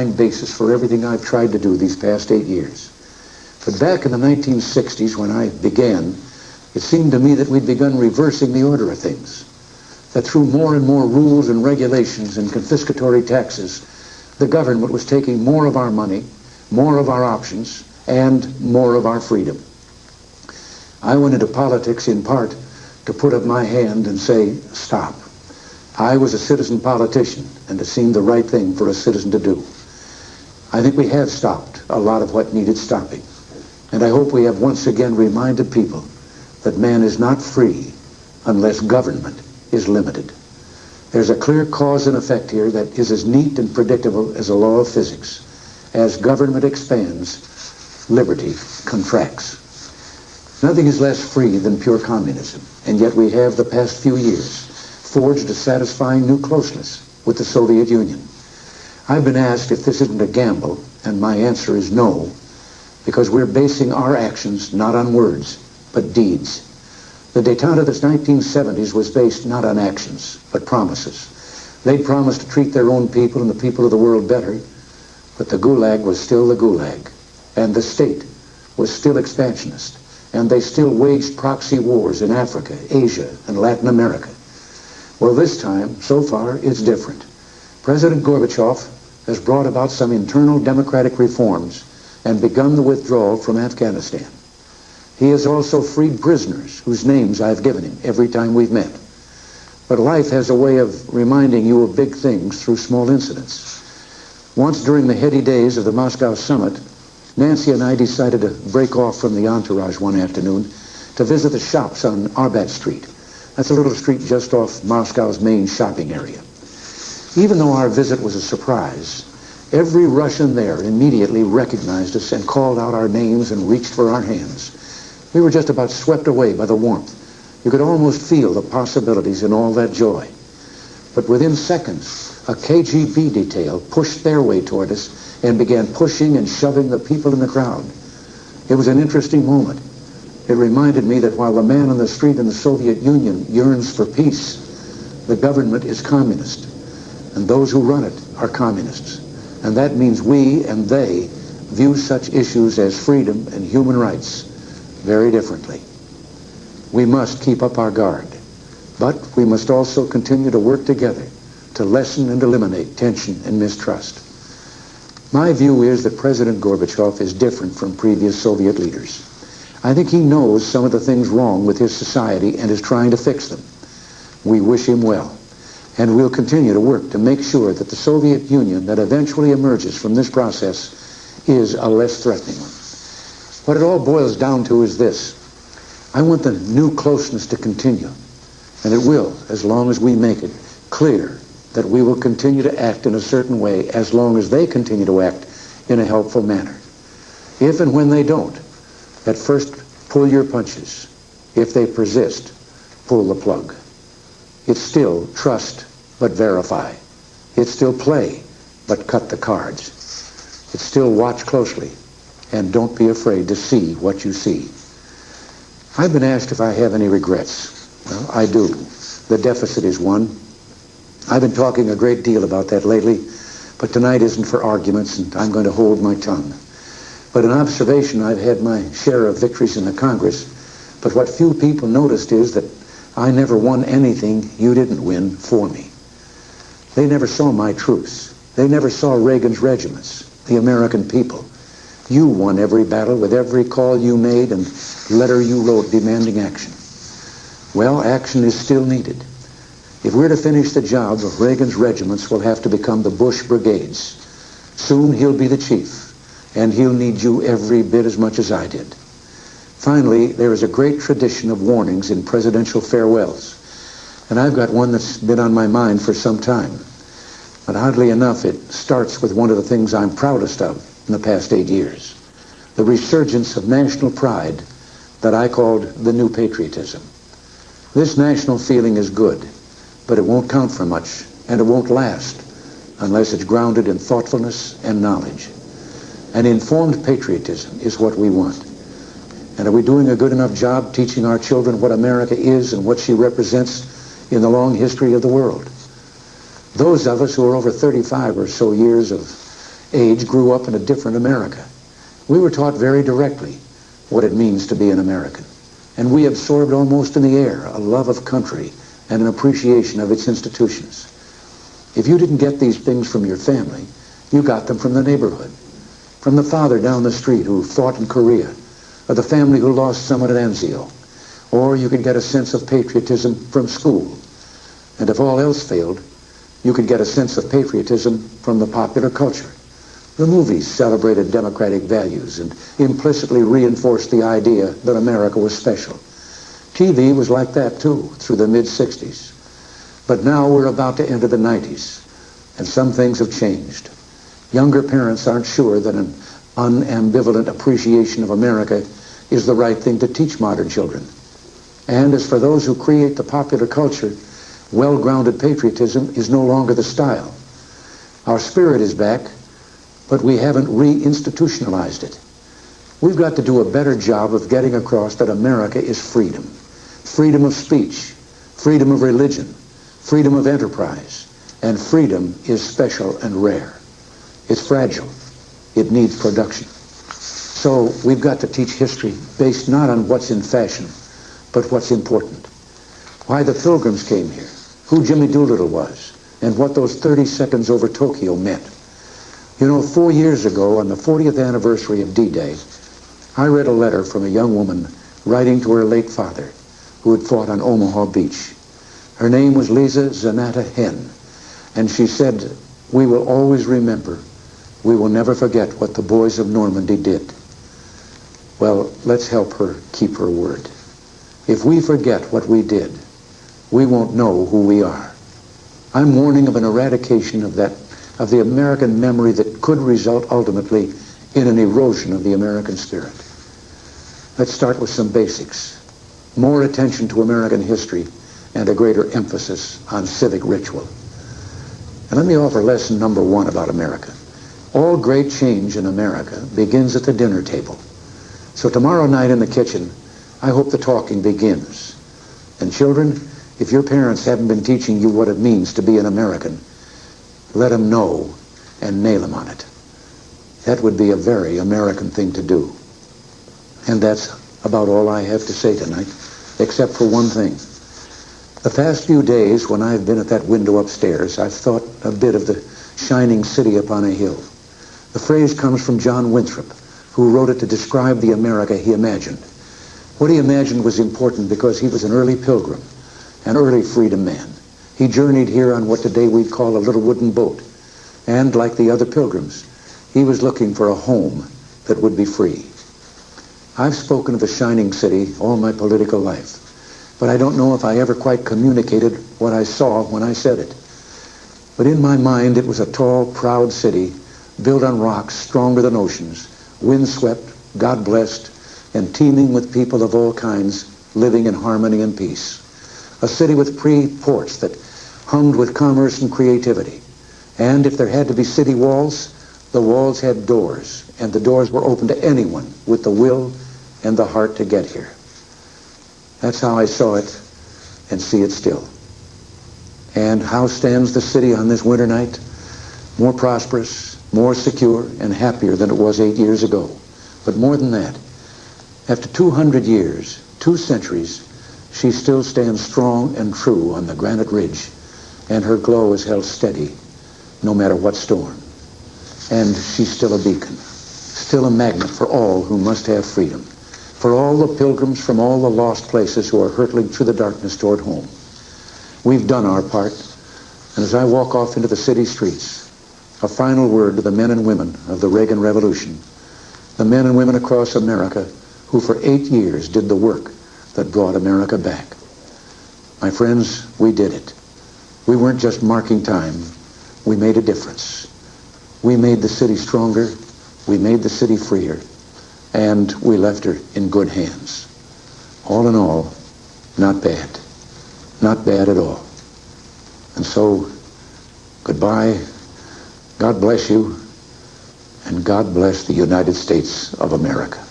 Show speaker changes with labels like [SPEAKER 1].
[SPEAKER 1] basis for everything I've tried to do these past 8 years. But back in the 1960s, when I began, it seemed to me that we'd begun reversing the order of things. That through more and more rules and regulations and confiscatory taxes, the government was taking more of our money, more of our options, and more of our freedom. I went into politics in part to put up my hand and say, stop. I was a citizen politician, and it seemed the right thing for a citizen to do. I think we have stopped a lot of what needed stopping. And I hope we have once again reminded people that man is not free unless government is limited. There's a clear cause and effect here that is as neat and predictable as a law of physics. As government expands, liberty contracts. Nothing is less free than pure communism, and yet we have the past few years forged a satisfying new closeness with the Soviet Union. I've been asked if this isn't a gamble, and my answer is no, because we're basing our actions not on words, but deeds. The détente of the 1970s was based not on actions, but promises. They'd promised to treat their own people and the people of the world better, but the Gulag was still the Gulag, and the state was still expansionist, and they still waged proxy wars in Africa, Asia, and Latin America. Well, this time, so far, it's different. President Gorbachev has brought about some internal democratic reforms and begun the withdrawal from Afghanistan. He has also freed prisoners whose names I've given him every time we've met. But life has a way of reminding you of big things through small incidents. Once during the heady days of the Moscow summit, Nancy and I decided to break off from the entourage one afternoon to visit the shops on Arbat Street. That's a little street just off Moscow's main shopping area. Even though our visit was a surprise, every Russian there immediately recognized us and called out our names and reached for our hands. We were just about swept away by the warmth. You could almost feel the possibilities in all that joy. But within seconds, a KGB detail pushed their way toward us and began pushing and shoving the people in the crowd. It was an interesting moment. It reminded me that while the man on the street in the Soviet Union yearns for peace, the government is communist, and those who run it are communists. And that means we and they view such issues as freedom and human rights very differently. We must keep up our guard, but we must also continue to work together to lessen and eliminate tension and mistrust. My view is that President Gorbachev is different from previous Soviet leaders. I think he knows some of the things wrong with his society and is trying to fix them. We wish him well, and we'll continue to work to make sure that the Soviet Union that eventually emerges from this process is a less threatening one. What it all boils down to is this. I want the new closeness to continue, and it will, as long as we make it clear that we will continue to act in a certain way as long as they continue to act in a helpful manner. If and when they don't, at first pull your punches. If they persist, pull the plug. It's still trust, but verify. It's still play, but cut the cards. It's still watch closely, and don't be afraid to see what you see. I've been asked if I have any regrets. Well, I do. The deficit is one. I've been talking a great deal about that lately, but tonight isn't for arguments, and I'm going to hold my tongue. But in observation, I've had my share of victories in the Congress, but what few people noticed is that I never won anything you didn't win for me. They never saw my troops. They never saw Reagan's regiments, the American people. You won every battle with every call you made and letter you wrote demanding action. Well, action is still needed. If we're to finish the job, Reagan's regiments will have to become the Bush brigades. Soon he'll be the chief, and he'll need you every bit as much as I did. Finally, there is a great tradition of warnings in presidential farewells, and I've got one that's been on my mind for some time. But oddly enough, it starts with one of the things I'm proudest of in the past 8 years, the resurgence of national pride that I called the new patriotism. This national feeling is good, but it won't count for much, and it won't last unless it's grounded in thoughtfulness and knowledge. An informed patriotism is what we want. And are we doing a good enough job teaching our children what America is and what she represents in the long history of the world? Those of us who are over 35 or so years of age grew up in a different America. We were taught very directly what it means to be an American. And we absorbed almost in the air a love of country and an appreciation of its institutions. If you didn't get these things from your family, you got them from the neighborhood, from the father down the street who fought in Korea, or the family who lost someone at Anzio. Or you could get a sense of patriotism from school. And if all else failed, you could get a sense of patriotism from the popular culture. The movies celebrated democratic values and implicitly reinforced the idea that America was special. TV was like that too, through the mid-60s. But now we're about to enter the 90s, and some things have changed. Younger parents aren't sure that an unambivalent appreciation of America is the right thing to teach modern children. And as for those who create the popular culture, well-grounded patriotism is no longer the style. Our spirit is back, but we haven't re-institutionalized it. We've got to do a better job of getting across that America is freedom. Freedom of speech, freedom of religion, freedom of enterprise, and freedom is special and rare. It's fragile. It needs production. So we've got to teach history based not on what's in fashion, but what's important. Why the Pilgrims came here, who Jimmy Doolittle was, and what those 30 seconds over Tokyo meant. You know, 4 years ago, on the 40th anniversary of D-Day, I read a letter from a young woman writing to her late father, who had fought on Omaha Beach. Her name was Lisa Zanata Henn, and she said, "We will always remember. We will never forget what the boys of Normandy did." Well, let's help her keep her word. If we forget what we did, we won't know who we are. I'm warning of an eradication of the American memory that could result ultimately in an erosion of the American spirit. Let's start with some basics. More attention to American history and a greater emphasis on civic ritual. And let me offer lesson number 1 about America. All great change in America begins at the dinner table. So tomorrow night in the kitchen, I hope the talking begins. And children, if your parents haven't been teaching you what it means to be an American, let them know and nail them on it. That would be a very American thing to do. And that's about all I have to say tonight, except for one thing. The past few days when I've been at that window upstairs, I've thought a bit of the shining city upon a hill. The phrase comes from John Winthrop, who wrote it to describe the America he imagined. What he imagined was important because he was an early pilgrim, an early freedom man. He journeyed here on what today we'd call a little wooden boat. And like the other pilgrims, he was looking for a home that would be free. I've spoken of the shining city all my political life, but I don't know if I ever quite communicated what I saw when I said it. But in my mind, it was a tall, proud city built on rocks stronger than oceans, windswept, God-blessed, and teeming with people of all kinds living in harmony and peace. A city with free ports that hummed with commerce and creativity. And if there had to be city walls, the walls had doors, and the doors were open to anyone with the will and the heart to get here. That's how I saw it and see it still. And how stands the city on this winter night? More prosperous, more secure, and happier than it was 8 years ago. But more than that, after 200 years, 2 centuries, she still stands strong and true on the granite ridge, and her glow is held steady no matter what storm. And she's still a beacon, still a magnet for all who must have freedom, for all the pilgrims from all the lost places who are hurtling through the darkness toward home. We've done our part, and as I walk off into the city streets, a final word to the men and women of the Reagan Revolution, the men and women across America who for 8 years did the work that brought America back. My friends, we did it. We weren't just marking time. We made a difference. We made the city stronger. We made the city freer. And we left her in good hands. All in all, not bad. Not bad at all. And so, goodbye. God bless you. And God bless the United States of America.